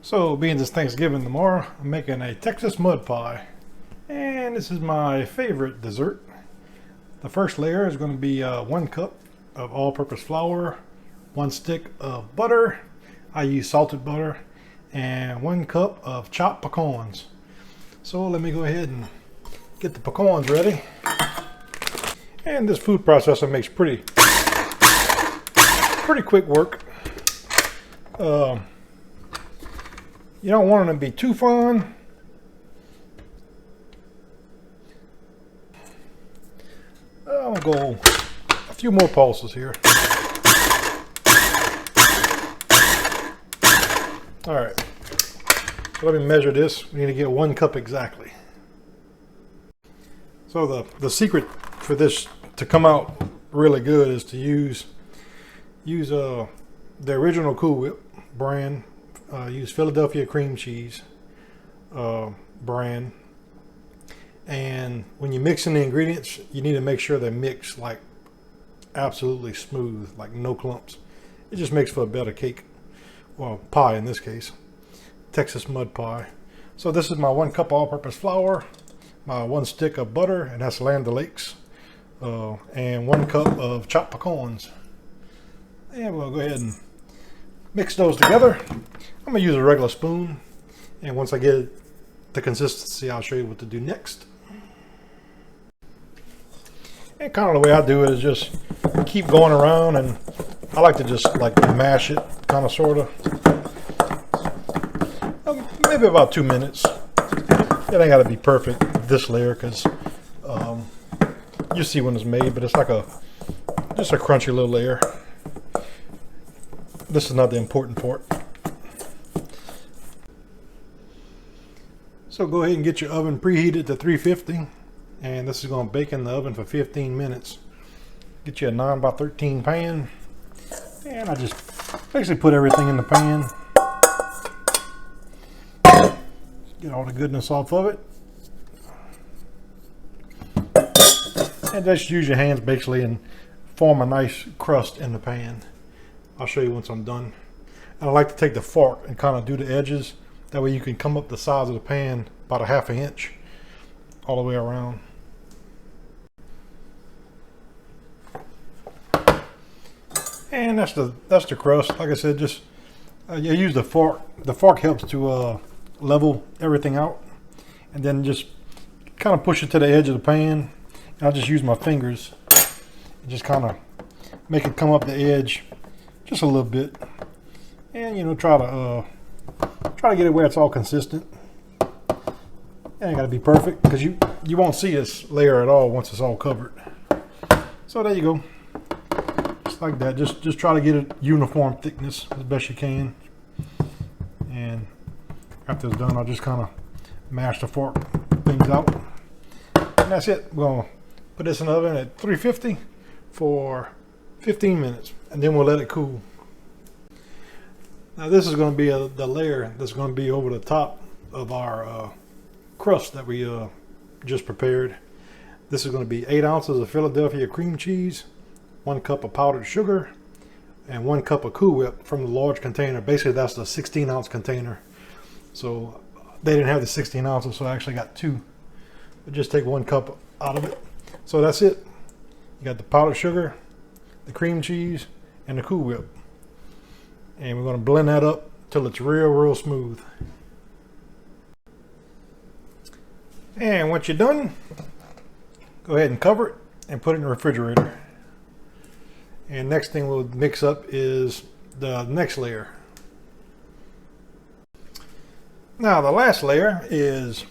So, being it's Thanksgiving tomorrow, I'm making a Texas mud pie. And this is my favorite dessert. The first layer is going to be 1 cup of all-purpose flour, 1 stick of butter, I use salted butter, and 1 cup of chopped pecans. So let me go ahead and get the pecans ready. And this food processor makes pretty quick work. You don't want them to be too fine. I'm gonna go a few more pulses here. All right, so let me measure this. We need to get 1 cup exactly. So the secret for this to come out really good is to use the original Cool Whip brand. Use Philadelphia cream cheese brand. And when you're mixing the ingredients, you need to make sure they're mixed like absolutely smooth, like no clumps. It just makes for a better cake, well, pie in this case, Texas mud pie. So this is my 1 cup all-purpose flour, my 1 stick of butter, and that's Land O'Lakes, and 1 cup of chopped pecans. And we'll go ahead and mix those together. I'm gonna use a regular spoon, and once I get the consistency, I'll show you what to do next. And kind of the way I do it is just keep going around, and I like to just like mash it, kind of, sort of. Maybe about 2 minutes. It ain't got to be perfect, this layer, because you see when it's made, but it's like just a crunchy little layer. This is not the important part. So go ahead and get your oven preheated to 350, and this is going to bake in the oven for 15 minutes. Get you a 9x13 pan, and I just basically put everything in the pan. Get all the goodness off of it, and just use your hands basically and form a nice crust in the pan. I'll show you once I'm done. And I like to take the fork and kind of do the edges. That way you can come up the size of the pan about a ½ inch all the way around. And that's the crust. Like I said, just you use the fork. The fork helps to level everything out, and then just kind of push it to the edge of the pan. And I'll just use my fingers and just kind of make it come up the edge just a little bit, and try to get it where it's all consistent. It ain't got to be perfect, because you won't see this layer at all once it's all covered. So there you go, just like that. Just try to get it uniform thickness as best you can. And after it's done, I'll just kind of mash the fork things out, and that's it. We're gonna put this in the oven at 350 for 15 minutes, and then we'll let it cool. Now this is going to be the layer that's going to be over the top of our crust that we just prepared. This is going to be 8 ounces of Philadelphia cream cheese, 1 cup of powdered sugar, and 1 cup of Cool Whip from the large container. Basically that's the 16-ounce container. So they didn't have the 16 ounces, so I actually got 2. But just take 1 cup out of it. So that's it. You got the powdered sugar, the cream cheese, and the Cool Whip. And we're going to blend that up till it's real smooth. And once you're done, go ahead and cover it and put it in the refrigerator. And next thing we'll mix up is the next layer. Now the last layer is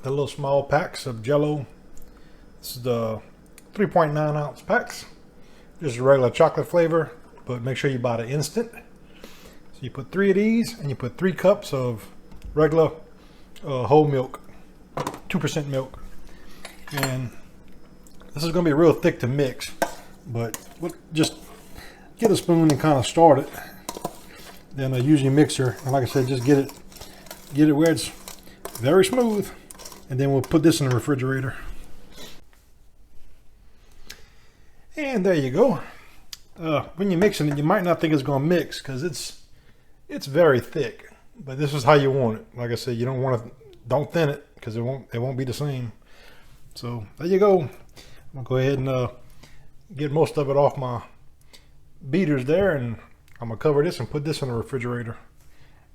the little small packs of Jell-O. This is the 3.9 ounce packs. Just a regular chocolate flavor, but make sure you buy the instant. So you put 3 of these, and you put 3 cups of regular whole milk, 2% milk. And this is going to be real thick to mix, but just get a spoon and kind of start it. Then use your mixer, and like I said, just get it where it's very smooth, and then we'll put this in the refrigerator. And there you go. When you're mixing it, you might not think it's going to mix, because It's very thick, but this is how you want it. Like I said, you don't thin it because it won't be the same. So there you go. I'm gonna go ahead and get most of it off my beaters there, and I'm gonna cover this and put this in the refrigerator.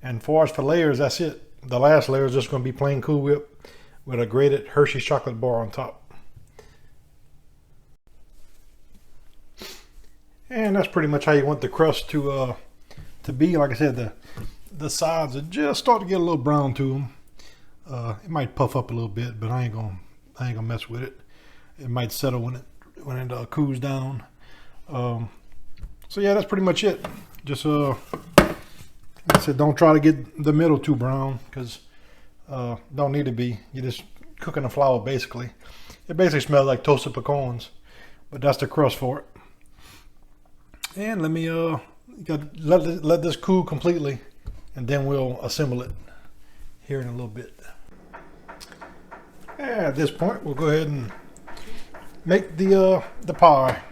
And for layers, that's it. The last layer is just gonna be plain Cool Whip with a grated Hershey's chocolate bar on top. And that's pretty much how you want the crust to be. Like I said, the sides are just starting to get a little brown to them. It might puff up a little bit, but I ain't gonna mess with it. It might settle when it cools down. So yeah, that's pretty much it. Just like I said, don't try to get the middle too brown, because don't need to be. You're just cooking the flour basically. It basically smells like toasted pecans, but that's the crust for it. And let me let this cool completely, and then we'll assemble it here in a little bit. And at this point, we'll go ahead and make the pie.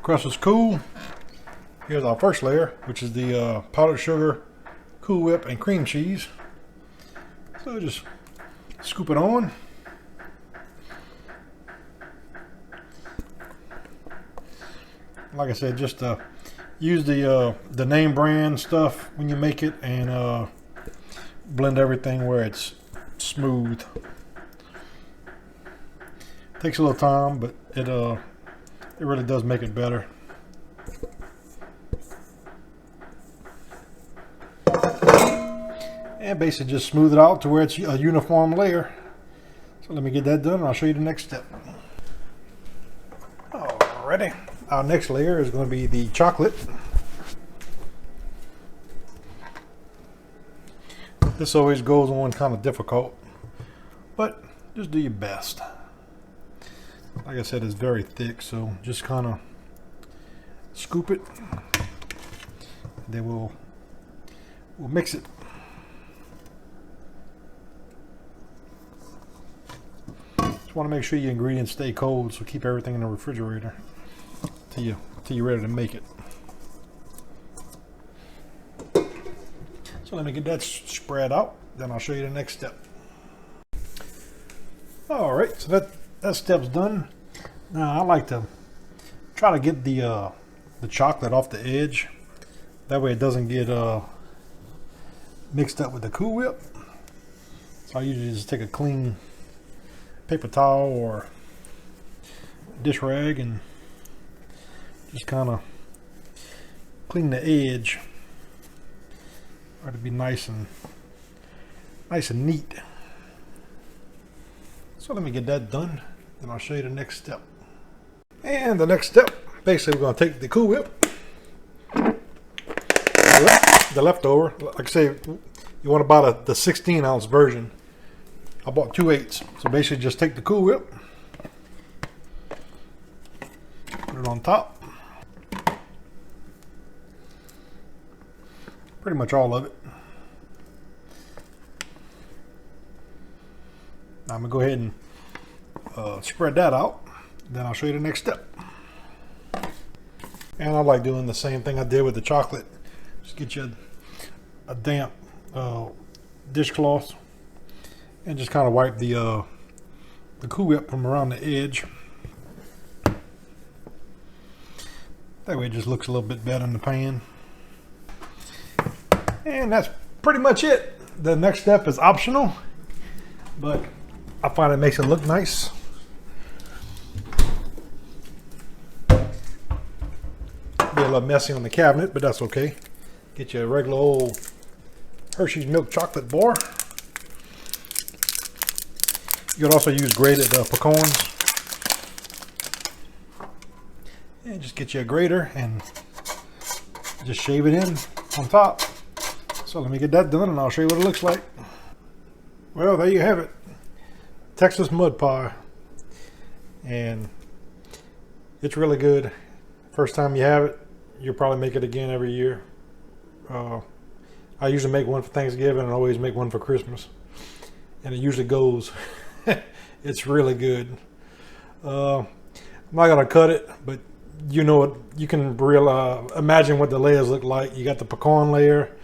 Crust is cool. Here's our first layer, which is the powdered sugar, Cool Whip, and cream cheese. So just scoop it on. Like I said, just use the name brand stuff when you make it, and blend everything where it's smooth. Takes a little time, but it really does make it better. And basically just smooth it out to where it's a uniform layer. So let me get that done, and I'll show you the next step. Alrighty. Our next layer is going to be the chocolate. This always goes on kind of difficult, but just do your best. Like I said, it's very thick, so just kind of scoop it, and then we'll mix it. Just want to make sure your ingredients stay cold, so keep everything in the refrigerator till you're ready to make it. So let me get that spread out, then I'll show you the next step. All right, so that step's done. Now I like to try to get the chocolate off the edge. That way it doesn't get mixed up with the Cool Whip. So I usually just take a clean paper towel or dish rag and just kind of clean the edge. Try to be nice and neat. So let me get that done, then I'll show you the next step. And the next step, basically we're going to take the Cool Whip, the leftover. Like I say, you want about the 16-ounce version. I bought 2/8. So basically just take the Cool Whip, put it on top. Pretty much all of it. Now I'm going to go ahead and spread that out. Then I'll show you the next step. And I like doing the same thing I did with the chocolate. Just get you a damp dishcloth and just kind of wipe the Cool Whip from around the edge. That way it just looks a little bit better in the pan. And that's pretty much it. The next step is optional, but I find it makes it look nice. Be a little messy on the cabinet, but that's okay. Get you a regular old Hershey's milk chocolate bar. You can also use grated pecans. And just get you a grater and just shave it in on top. So let me get that done and I'll show you what it looks like. Well, there you have it. Texas mud pie. And it's really good. First time you have it, you'll probably make it again every year. I usually make one for Thanksgiving and always make one for Christmas. And it usually goes. It's really good. I'm not gonna cut it, but you know, you can imagine what the layers look like. You got the pecan layer,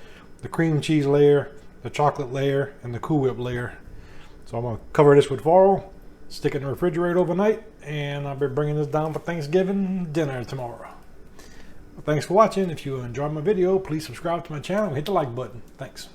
the cream cheese layer, the chocolate layer, and the Cool Whip layer. So I'm gonna cover this with foil, stick it in the refrigerator overnight, and I'll be bringing this down for Thanksgiving dinner tomorrow. Well, thanks for watching. If you enjoyed my video, please subscribe to my channel and hit the like button. Thanks.